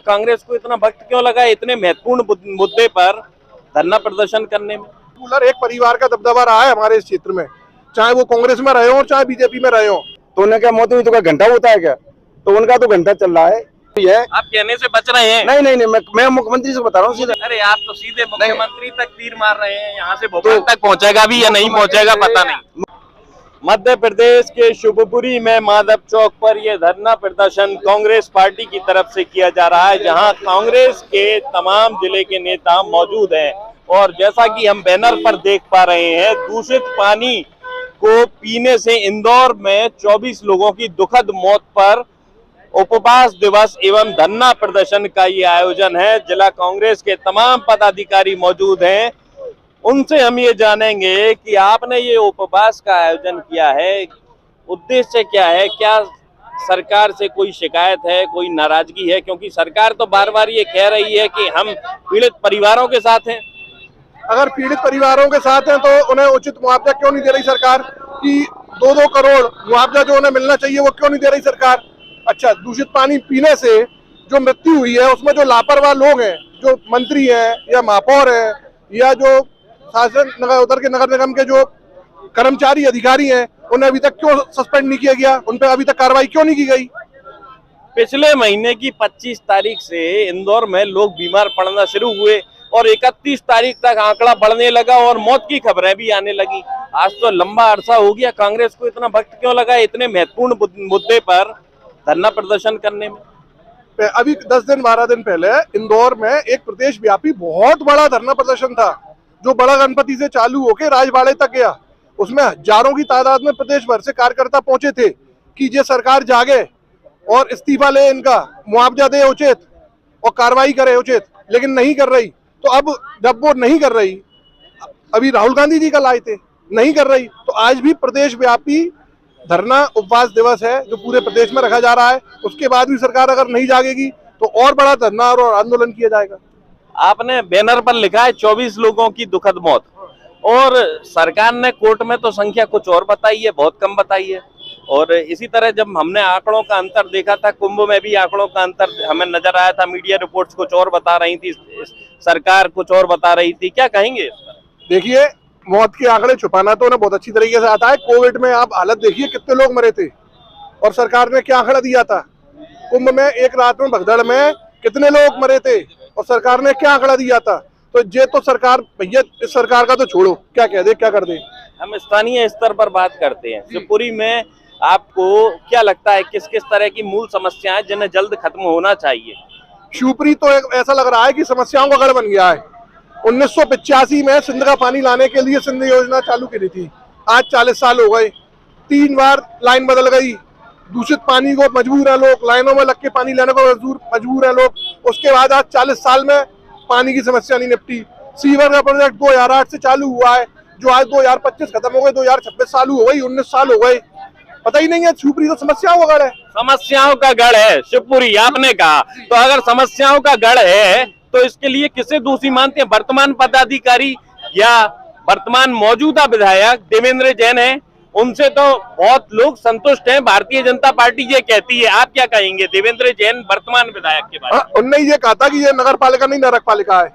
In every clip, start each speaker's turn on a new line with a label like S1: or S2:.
S1: कांग्रेस को इतना वक्त क्यों लगा इतने महत्वपूर्ण मुद्दे पर धरना प्रदर्शन करने में?
S2: एक परिवार का दबदबा रहा है हमारे इस क्षेत्र में, चाहे वो कांग्रेस में रहे हो और चाहे बीजेपी में रहे हो।
S3: तो उन्हें क्या मौत हुई तो क्या घंटा होता है क्या? तो उनका तो घंटा चल रहा है।
S1: आप कहने से बच रहे हैं?
S3: नहीं, मैं मुख्यमंत्री से बता रहा हूँ सीधे।
S1: अरे आप तो सीधे मुख्यमंत्री तक तीर मार रहे हैं, यहाँ से भोपाल तक पहुँचेगा भी या नहीं पहुँचेगा पता नहीं। मध्य प्रदेश के शिवपुरी में माधव चौक पर यह धरना प्रदर्शन कांग्रेस पार्टी की तरफ से किया जा रहा है, जहां कांग्रेस के तमाम जिले के नेता मौजूद हैं। और जैसा कि हम बैनर पर देख पा रहे हैं, दूषित पानी को पीने से इंदौर में 24 लोगों की दुखद मौत पर उपवास दिवस एवं धरना प्रदर्शन का ये आयोजन है। जिला कांग्रेस के तमाम पदाधिकारी मौजूद हैं, उनसे हम ये जानेंगे कि आपने ये उपवास का आयोजन किया है, उद्देश्य क्या है? क्या सरकार से कोई शिकायत है, कोई नाराजगी है? क्योंकि सरकार तो बार बार ये कह रही है कि हम पीड़ित परिवारों के साथ हैं।
S2: अगर पीड़ित परिवारों के साथ हैं तो उन्हें उचित मुआवजा क्यों नहीं दे रही सरकार? कि 2-2 करोड़ मुआवजा जो उन्हें मिलना चाहिए वो क्यों नहीं दे रही सरकार? अच्छा, दूषित पानी पीने से जो मृत्यु हुई है उसमें जो लापरवाह लोग हैं, जो मंत्री हैं या महापौर हैं या जो शासन उधर के नगर निगम के जो कर्मचारी अधिकारी हैं, उन्हें अभी तक क्यों सस्पेंड नहीं किया गया? उन पर अभी तक कार्रवाई क्यों नहीं की गई?
S1: पिछले महीने की 25 तारीख से इंदौर में लोग बीमार पड़ना शुरू हुए और 31 तारीख तक आंकड़ा बढ़ने लगा और मौत की खबरें भी आने लगी। आज तो लंबा अरसा हो गया, कांग्रेस को इतना वक्त क्यों लगा इतने महत्वपूर्ण मुद्दे पर धरना प्रदर्शन करने में?
S2: अभी 10-12 दिन पहले इंदौर में एक प्रदेश व्यापी बहुत बड़ा धरना प्रदर्शन था, जो बड़ा गणपति से चालू होकर राजवाड़े तक गया। उसमें हजारों की तादाद में प्रदेश भर से कार्यकर्ता पहुंचे थे कि ये सरकार जागे और इस्तीफा ले, इनका मुआवजा दे उचित और कार्रवाई करे उचित, लेकिन नहीं कर रही। तो अब जब वो नहीं कर रही, अभी राहुल गांधी जी का लाए थे, नहीं कर रही, तो आज भी प्रदेश व्यापी धरना उपवास दिवस है जो पूरे प्रदेश में रखा जा रहा है। उसके बाद भी सरकार अगर नहीं जागेगी तो और बड़ा धरना और आंदोलन किया जाएगा।
S1: आपने बैनर पर लिखा है 24 लोगों की दुखद मौत, और सरकार ने कोर्ट में तो संख्या कुछ और बताई है, बहुत कम बताई है। और इसी तरह जब हमने आंकड़ों का अंतर देखा था, कुंभ में भी आंकड़ों का अंतर हमें नजर आया था। मीडिया रिपोर्ट्स कुछ और बता रही थी, सरकार कुछ और बता रही थी। क्या कहेंगे?
S2: देखिए, मौत के आंकड़े छुपाना तो उन्हें बहुत अच्छी तरीके से आता है। कोविड में आप हालत देखिए, कितने लोग मरे थे और सरकार ने क्या आंकड़ा दिया था। कुंभ में एक रात में भगदड़ में कितने लोग मरे थे और सरकार ने क्या आंकड़ा दिया था। तो ये तो सरकार, भैया इस सरकार का तो छोड़ो, क्या कह दे क्या कर दे। हम
S1: स्थानीय स्तर पर बात करते हैं। शिवपुरी में आपको क्या लगता है किस किस तरह की मूल समस्याएं जिन्हें जल्द खत्म होना चाहिए?
S2: शिवपुरी तो ऐसा लग रहा है कि समस्याओं का गढ़ बन गया है। 1985 में सिंध का पानी लाने के लिए सिंध योजना चालू की थी। आज 40 साल हो गए, 3 बार लाइन बदल गई। दूषित पानी को मजबूर है लोग, लाइनों में लग के पानी लेने को मजबूर है लोग। उसके बाद आज 40 साल में पानी की समस्या नहीं निपटी। सीवर का प्रोजेक्ट 2008 से चालू हुआ है, जो आज 2025 खत्म हो गए, 2026 चालू हो गई, 19 साल हो गए, पता ही नहीं है। शिवपुरी तो समस्याओं का गढ़ है।
S1: समस्याओं का गढ़ है शिवपुरी, आपने कहा। तो अगर समस्याओं का गढ़ है तो इसके लिए किसे दोषी मानते हैं? वर्तमान पदाधिकारी या वर्तमान मौजूदा विधायक देवेंद्र जैन है, उनसे तो बहुत लोग संतुष्ट हैं। भारतीय जनता पार्टी ये कहती है, आप क्या कहेंगे देवेंद्र जैन वर्तमान विधायक के बारे में?
S2: उनने ये कहा था कि ये नगर पालिका नहीं, नरक पालिका है।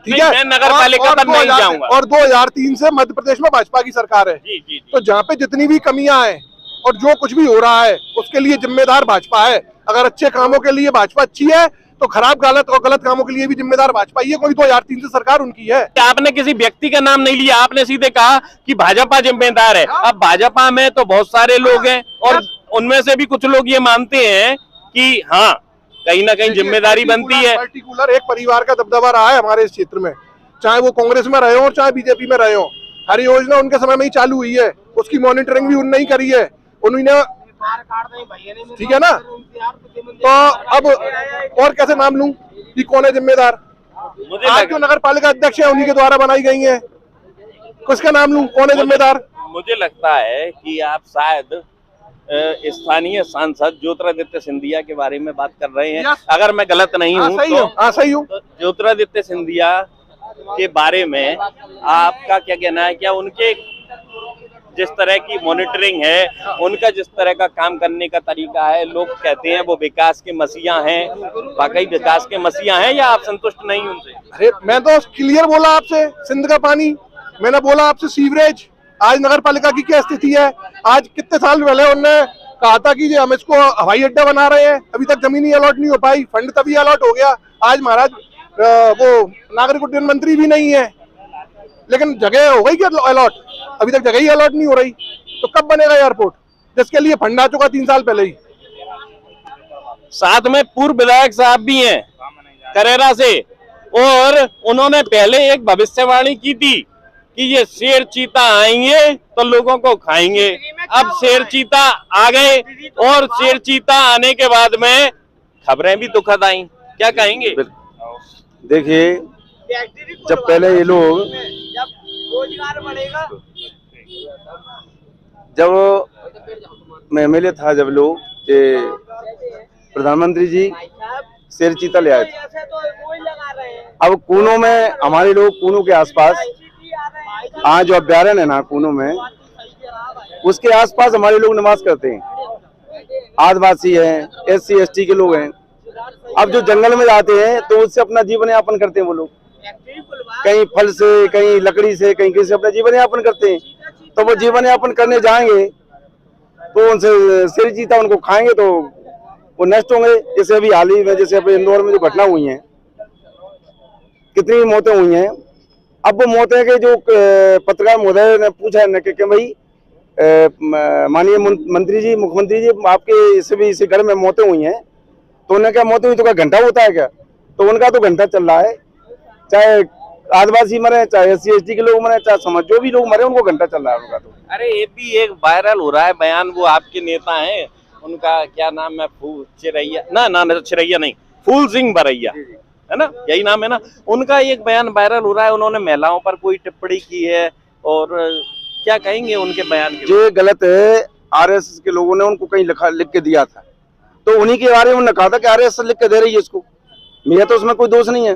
S2: ठीक है,
S1: मैं नगर पालिका पर नहीं जाऊंगा।
S2: और 2003 से मध्य प्रदेश में भाजपा की सरकार है। जी। तो जहाँ पे जितनी भी कमियां हैं और जो कुछ भी हो रहा है उसके लिए जिम्मेदार भाजपा है। अगर अच्छे कामों के लिए भाजपा अच्छी है तो खराब गलत कामों के लिए भी जिम्मेदार भाजपा ही है। कोई 2003 से सरकार उनकी है।
S1: आपने किसी व्यक्ति का नाम नहीं लिया, आपने सीधे कहा कि भाजपा जिम्मेदार है। अब भाजपा में तो बहुत सारे लोग हैं और उनमें से भी कुछ लोग ये मानते हैं कि हाँ, कहीं ना कहीं जिम्मेदारी बनती है।
S2: पर्टिकुलर एक परिवार का दबदबा रहा है हमारे इस क्षेत्र में, चाहे वो कांग्रेस में रहे हो और चाहे बीजेपी में रहे हो। हर योजना उनके समय में ही चालू हुई है, उसकी मॉनिटरिंग भी उन्होंने ही करी है, उन्होंने, ठीक है ना। तो अब और कैसे नाम लूं कि कौन है जिम्मेदार? आज जो नगर पालिका अध्यक्ष है उन्हीं के द्वारा बनाई गई है, किसका नाम लूं, कौन है जिम्मेदार?
S1: मुझे लगता है कि आप शायद स्थानीय सांसद ज्योतिरादित्य सिंधिया के बारे में बात कर रहे हैं। अगर मैं गलत नहीं हूँ तो
S2: सही हूँ।
S1: ज्योतिरादित्य सिंधिया के बारे में आपका क्या कहना है? क्या उनके जिस तरह की मॉनिटरिंग है, उनका जिस तरह का काम करने का तरीका है, लोग कहते हैं वो विकास के मसीहा हैं। वाकई विकास के मसीहा हैं या आप संतुष्ट नहीं उनसे?
S2: अरे मैं तो क्लियर बोला आपसे, सिंध का पानी, मैंने बोला आपसे सीवरेज, आज नगर पालिका की क्या स्थिति है। आज कितने साल पहले उन्होंने कहा था कि हम इसको हवाई अड्डा बना रहे हैं, अभी तक जमीन ही अलॉट नहीं हो पाई, फंड तभी अलॉट हो गया। आज महाराज वो नागरिक उड्डयन मंत्री भी नहीं है, लेकिन जगह हो गई क्या अलॉट? अभी तक जगह ही अलॉट नहीं हो रही, तो कब बनेगा एयरपोर्ट जिसके लिए फंड आ चुका 3 साल पहले ही।
S1: साथ में पूर्व विधायक साहब भी हैं करेरा से, और उन्होंने पहले एक भविष्यवाणी की थी कि ये शेर चीता आएंगे तो लोगों को खाएंगे। अब शेर चीता आ गए और शेर चीता आने के बाद में खबरें भी दुखद आई। क्या कहेंगे?
S3: देखिए, जब पहले ये लोग,
S4: रोजगार बढ़ेगा,
S3: जब मैं एमएलए था, जब लोग प्रधानमंत्री जी शेर चीता ले आए थे। अब कूनों में हमारे लोग, कूनों के आसपास आज जो अभ्यारण्य है ना कूनों में, उसके आसपास हमारे लोग निवास करते हैं। आदिवासी हैं, SC ST के लोग हैं। अब जो जंगल में जाते हैं तो उससे अपना जीवन यापन करते हैं वो लोग, कहीं फल से, कहीं लकड़ी से, कहीं किसी से अपना जीवन यापन करते हैं। तो वो जीवन यापन करने जाएंगे तो उनसे शेर चीता उनको खाएंगे तो वो नष्ट होंगे। जैसे अभी हाल ही में, जैसे अभी इंदौर में जो घटना हुई है, कितनी मौतें हुई हैं। अब वो मौतें के जो पत्रकार महोदय ने पूछा है कि भाई माननीय मंत्री जी, मुख्यमंत्री जी, आपके इसी घर में मौतें हुई हैं, तो उन्हें क्या मौतें हुई तो क्या घंटा होता है क्या? तो उनका तो घंटा चल रहा है, चाहे आदिवासी मरे, चाहे SC ST के लोग मरे, चाहे समाज जो भी लोग मरे, उनको घंटा चल रहा है उनका तो।
S1: अरे ये भी एक वायरल हो रहा है बयान, वो आपके नेता हैं, उनका क्या नाम है, चिरैया नहीं, फूल सिंह बरैया है ना, यही नाम है ना। उनका एक बयान वायरल हो रहा है, उन्होंने महिलाओं पर कोई टिप्पणी की है, और क्या कहेंगे उनके बयान के?
S3: जो गलत है, RSS के लोगों ने उनको कहीं लिख के दिया था, तो उन्हीं के बारे में उन्होंने कहा था कि RSS लिख के दे रही है इसको। मेरा तो उसमें कोई दोष नहीं है।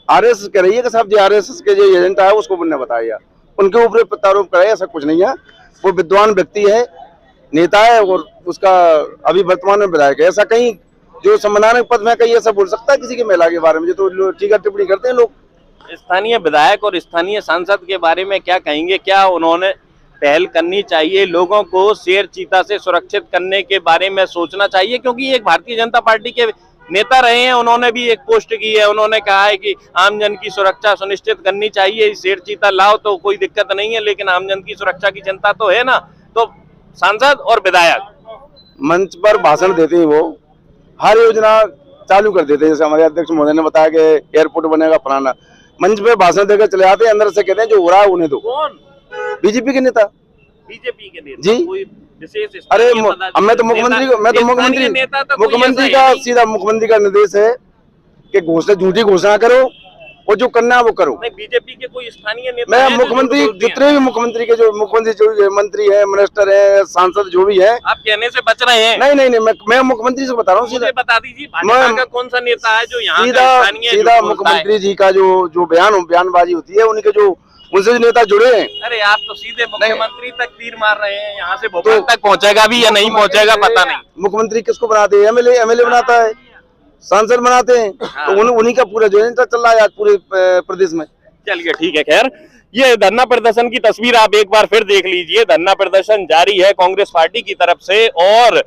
S3: RSS कह रही है कि साहब जो RSS के जो एजेंट है उसको उन्होंने बताया, उनके ऊपर प्रत्यारोप कराया, ऐसा कुछ नहीं है। वो विद्वान व्यक्ति है, नेता है, और उसका अभी वर्तमान में विधायक है। ऐसा कहीं जो संवैधानिक पद में कहीं ऐसा बोल सकता है किसी की महिला के बारे में? जो तो टीका टिप्पणी करते हैं लोग।
S1: स्थानीय विधायक और स्थानीय सांसद के बारे में क्या कहेंगे? क्या उन्होंने पहल करनी चाहिए, लोगों को शेर चीता से सुरक्षित करने के बारे में सोचना चाहिए? क्योंकि एक भारतीय जनता पार्टी के नेता रहे हैं, उन्होंने भी एक पोस्ट की है, उन्होंने कहा है कि आमजन की सुरक्षा सुनिश्चित करनी चाहिए। शेर चीता लाओ तो कोई दिक्कत नहीं है, लेकिन आमजन की सुरक्षा की चिंता तो है ना। तो सांसद और विधायक
S3: मंच पर भाषण देते हैं, वो हर योजना चालू कर देते हैं। जैसे हमारे अध्यक्ष महोदय ने बताया कि एयरपोर्ट बनेगा, फलाना, मंच पे भाषण देकर चले आते हैं, अंदर से कहते हैं जो हो रहा है उन्हें दो।
S1: कौन?
S3: बीजेपी के नेता।
S1: बीजेपी के नेता
S3: जी।
S1: कोई विशेष?
S3: अरे मैं तो मुख्यमंत्री का सीधा मुख्यमंत्री का निर्देश है कि घोषणा, झूठी घोषणा करो और जो करना है वो करो।
S1: नहीं, बीजेपी के कोई स्थानीय नेता?
S3: मैं मुख्यमंत्री, जितने भी मुख्यमंत्री के जो मुख्यमंत्री जो मंत्री है, मिनिस्टर है, सांसद जो भी है,
S1: आप कहने से बच रहे हैं?
S3: नहीं, मैं मुख्यमंत्री से बता रहा हूँ सीधा।
S1: बता दीजिए, भाजपा का कौन सा नेता है जो यहाँ
S3: सीधा मुख्यमंत्री जी का जो बयानबाजी होती है, उनके जो उनसे जो नेता जुड़े हैं।
S1: अरे आप तो सीधे मुख्यमंत्री तक तीर मार रहे हैं, यहाँ से भोपाल तक पहुँचेगा भी या नहीं पहुँचेगा पता नहीं।
S3: मुख्यमंत्री किसको बनाते हैं? एमएलए बनाता है, सांसद बनाते हैं। तो उन्हीं का पूरा जो है चल रहा है आज पूरे प्रदेश में।
S1: चलिए ठीक है। खैर, ये धरना प्रदर्शन की तस्वीर आप एक बार फिर देख लीजिए। धरना प्रदर्शन जारी है कांग्रेस पार्टी की तरफ से, और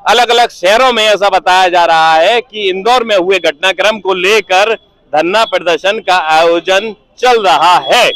S1: अलग अलग शहरों में ऐसा बताया जा रहा है कि इंदौर में हुए घटनाक्रम को लेकर धरना प्रदर्शन का आयोजन चल रहा है।